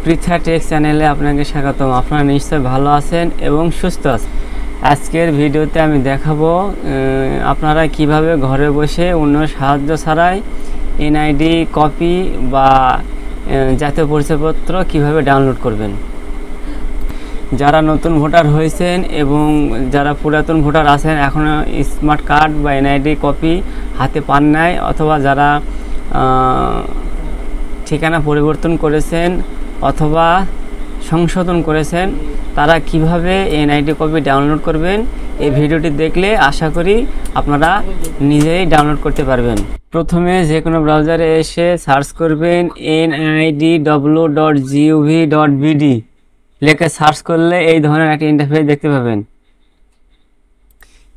Pritha take চ্যানেলে আপনাকে স্বাগতম। আপনারা নিশ্চয়ই ভালো আছেন এবং সুস্থ আছেন। আজকের ভিডিওতে আমি দেখাবো আপনারা কিভাবে ঘরে বসে অন্য সাহায্য ছাড়াই এনআইডি কপি বা জাতীয় পরিচয়পত্র কিভাবে ডাউনলোড করবেন। যারা নতুন ভোটার হয়েছেন এবং যারা পুরাতন ভোটার আছেন এখনও স্মার্ট কার্ড বা এনআইডি কপি হাতে পান নাই, অথবা যারা ঠিকানা পরিবর্তন করেছেন অথবা সংশোধন করেছেন, তারা কিভাবে এনআইডি কপি ডাউনলোড করবেন এই ভিডিওটি দেখলে আশা করি আপনারা নিজেই ডাউনলোড করতে পারবেন। প্রথমে যে কোনো ব্রাউজারে এসে সার্চ করবেন nidw.gov.bd লিখে সার্চ করলে এই ধরনের একটা ইন্টারফেস দেখতে পাবেন।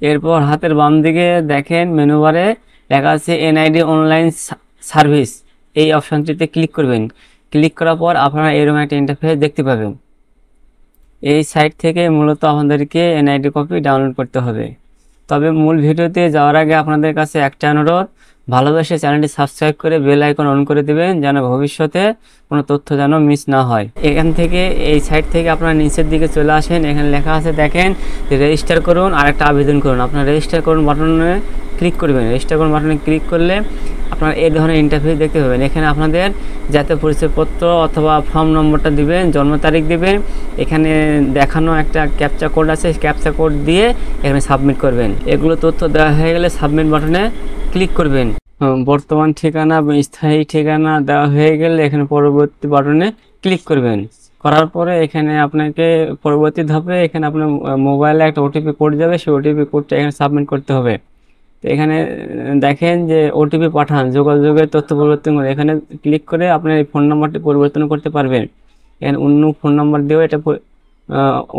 এরপর হাতের বাম দিকে দেখেন মেনু বারে লেখা আছে এনআইডি অনলাইন সার্ভিস, এই অপশানটিতে ক্লিক করবেন। ক্লিক করার পর আপনারা এরকম একটা ইন্টারফেস দেখতে পাবেন। এই সাইট থেকে মূলত আপনাদেরকে এনআইডি কপি ডাউনলোড করতে হবে। তবে মূল ভিডিওতে যাওয়ার আগে আপনাদের কাছে একটা অনুরোধ, ভালোবেসে চ্যানেলটি সাবস্ক্রাইব করে বেল আইকন অন করে দেবেন যেন ভবিষ্যতে কোনো তথ্য যেন মিস না হয়। এখান থেকে এই সাইট থেকে আপনারা নিচের দিকে চলে আসেন, এখানে লেখা আছে দেখেন যে রেজিস্টার করুন আর একটা আবেদন করুন। আপনারা রেজিস্টার করুন বাটনে ক্লিক করবেন। রেজিস্টার করুন বাটনে ক্লিক করলে আপনারা এই ধরনের ইন্টারফেস দেখতে পাবেন। এখানে আপনাদের জাতীয় পরিচয়পত্র অথবা ফর্ম নম্বরটা দিবেন, জন্ম তারিখ দিবেন, এখানে দেখানো একটা ক্যাপচা কোড আছে, ক্যাপচা কোড দিয়ে এখানে সাবমিট করবেন। এগুলো তথ্য দেওয়া হয়ে গেলে সাবমিট বাটনে ক্লিক করবেন। বর্তমান ঠিকানা বা স্থায়ী ঠিকানা দেওয়া হয়ে গেলে এখানে পরবর্তী বাটনে ক্লিক করবেন। করার পরে এখানে আপনাকে পরবর্তী ধাপে এখানে আপনার মোবাইলে একটা ওটিপি কোড যাবে, সেই ওটিপি কোডটা এখানে সাবমিট করতে হবে। তো এখানে দেখেন যে ওটিপি পাঠান, যোগাযোগের তথ্য পরিবর্তন করে এখানে ক্লিক করে আপনার এই ফোন নাম্বারটি পরিবর্তন করতে পারবেন। এখানে অন্য ফোন নাম্বার দিয়েও এটা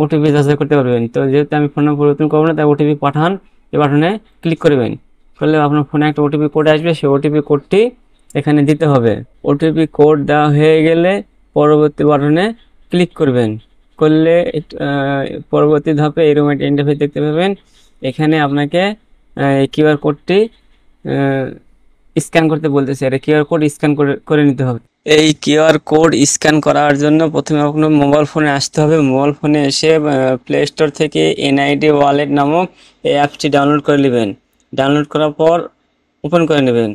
ওটিপি যাচাই করতে পারবেন। তো যেহেতু আমি ফোন নাম্বার পরিবর্তন করবো না, তাই ওটিপি পাঠান এই বাটনে ক্লিক করবেন। করলে আপনার ফোনে একটা ওটিপি কোড আসবে, সেই ওটিপি কোডটি এখানে দিতে হবে। ওটিপি কোড দেওয়া হয়ে গেলে পরবর্তী বাটনে ক্লিক করবেন। করলে পরবর্তী ধাপে এরকম একটা ইন্টারফেস দেখতে পাবেন। এখানে আপনাকে কিউআর কোডটি স্ক্যান করতে বলতেছে। এটা কিউআর কোড স্ক্যান করে নিতে হবে। এই কিউআর কোড স্ক্যান করার জন্য প্রথমে আপনার মোবাইল ফোনে আসতে হবে। মোবাইল ফোনে এসে প্লে স্টোর থেকে এনআইডি ওয়ালেট নামক এই অ্যাপটি ডাউনলোড করে নেবেন। ডাউনলোড করার পর ওপেন করে নেবেন।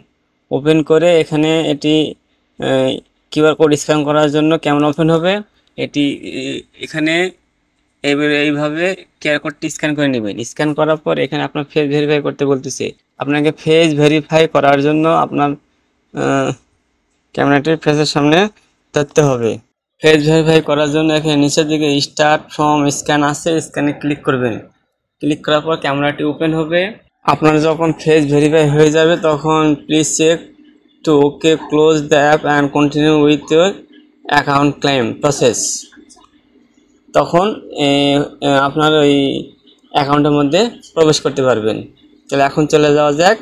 ওপেন করে এখানে এটি কিউআর কোড স্ক্যান করার জন্য কেমন ওপেন হবে, এটি এখানে এইভাবে কিউআর কোডটি স্ক্যান করে নেবেন। স্ক্যান করার পর এখানে আপনার ফেস ভেরিফাই করতে বলতেছে। আপনাকে ফেস ভেরিফাই করার জন্য আপনার ক্যামেরাটি ফেসের সামনে ধরতে হবে। ফেস ভেরিফাই করার জন্য এখানে নিচের দিকে স্টার্ট ফ্রম স্ক্যান আছে, স্ক্যানে ক্লিক করবেন। ক্লিক করার পর ক্যামেরাটি ওপেন হবে। আপনার যখন ফেস ভেরিফাই হয়ে যাবে তখন please check to okay close the app and continue with your account claim process. তখন আপনার ওই অ্যাকাউন্টের মধ্যে প্রবেশ করতে পারবেন। তাহলে এখন চলে যাওয়া যাক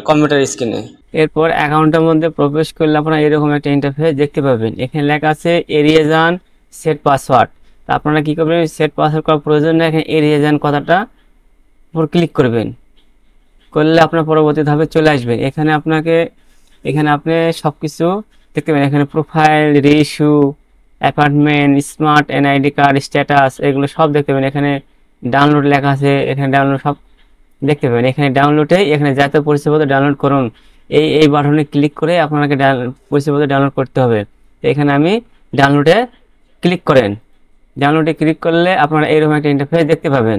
কম্পিউটার স্ক্রিনে। এরপর অ্যাকাউন্টের মধ্যে প্রবেশ করলে আপনারা এরকম একটা ইন্টারফেস দেখতে পাবেন। এখানে লেখা আছে এড়িয়ে যান সেট পাসওয়ার্ড। তা আপনারা কী করবেন, সেট পাসওয়ার্ড করার প্রয়োজন নেই, এখানে এড়িয়ে যান কথাটা উপর ক্লিক করবেন। করলে আপনার পরবর্তী ধাপে চলে আসবেন। এখানে আপনি সব কিছু দেখতে পাবেন। এখানে profile, ratio, apartment, smart NID card, status, এগুলো সব দেখতে পাবেন। এখানে ডাউনলোড লেখা আছে, এখানে ডাউনলোড সব দেখতে পাবেন। এখানে ডাউনলোডে এখানে জাতীয় পরিচয়পত্র ডাউনলোড করুন, এই বাটনে ক্লিক করে আপনাকে পরিচয়পত্র ডাউনলোড করতে হবে। তো এখানে আমি ডাউনলোডে ক্লিক করেন। ডাউনলোডে ক্লিক করলে আপনারা এইরকম একটা ইন্টারফেস দেখতে পাবেন।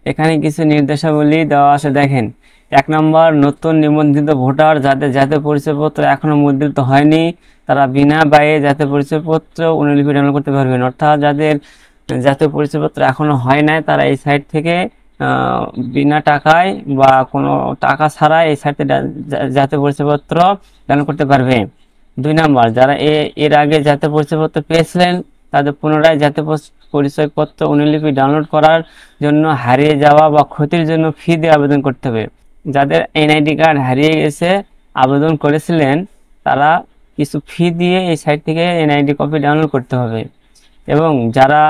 এখানে কিছু নির্দেশাবলী দেওয়া আছে দেখেন। 1 নম্বর, নতুন নিবন্ধিত ভোটার যাদের জাতীয় পরিচয়পত্র এখনও মুদ্রিত হয়নি তারা বিনা ব্যয়ে জাতীয় পরিচয়পত্র অনুলিপি ডাউনলোড করতে পারবেন। অর্থাৎ যাদের জাতীয় পরিচয়পত্র এখনও হয় নাই তারা এই সাইট থেকে বিনা টাকায় বা কোনো টাকা ছাড়াই এই সাইট থেকে জাতীয় পরিচয়পত্র ডাউনলোড করতে পারবে। 2 নম্বর, যারা এর আগে জাতীয় পরিচয়পত্র পেয়েছিলেন তাদের পুনরায় জাতীয় পরিচয়পত্র অনুলিপি ডাউনলোড করার জন্য হারিয়ে যাওয়া বা ক্ষতির জন্য ফি দিয়ে আবেদন করতে হবে। যাদের এনআইডি কার্ড হারিয়ে গেছে, আবেদন করেছিলেন, তারা কিছু ফি দিয়ে এই সাইট থেকে এনআইডি কপি ডাউনলোড করতে হবে। এবং যারা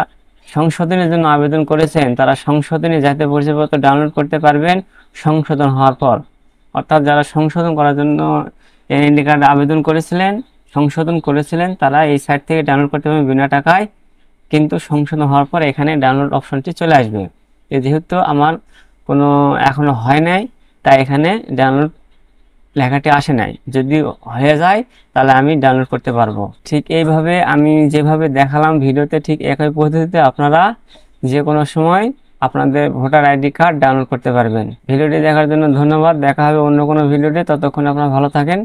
সংশোধনের জন্য আবেদন করেছেন তারা সংশোধনী জাতীয় পরিচয়পত্র ডাউনলোড করতে পারবেন সংশোধন হওয়ার পর। অর্থাৎ যারা সংশোধন করার জন্য এনআইডি কার্ড আবেদন করেছিলেন সংশোধন করেছিলেন তারা এই সাইট থেকে ডাউনলোড করতে পারবেন বিনা টাকায়, কিন্তু সংশোধন হওয়ার পর এখানে ডাউনলোড অপশনটি চলে আসবে। যেহেতু আমার কোনো এখনো হয় নাই, তাই এখানে ডাউনলোড লেখাটি আসে নাই। যদি হয়ে যায় তাহলে আমি ডাউনলোড করতে পারবো। ঠিক এইভাবে আমি যেভাবে দেখালাম ভিডিওতে, ঠিক একই পদ্ধতিতে আপনারা যে কোনো সময় আপনাদের ভোটার আইডি কার্ড ডাউনলোড করতে পারবেন। ভিডিওটি দেখার জন্য ধন্যবাদ। দেখা হবে অন্য কোনো ভিডিওতে, ততক্ষণ আপনারা ভালো থাকেন।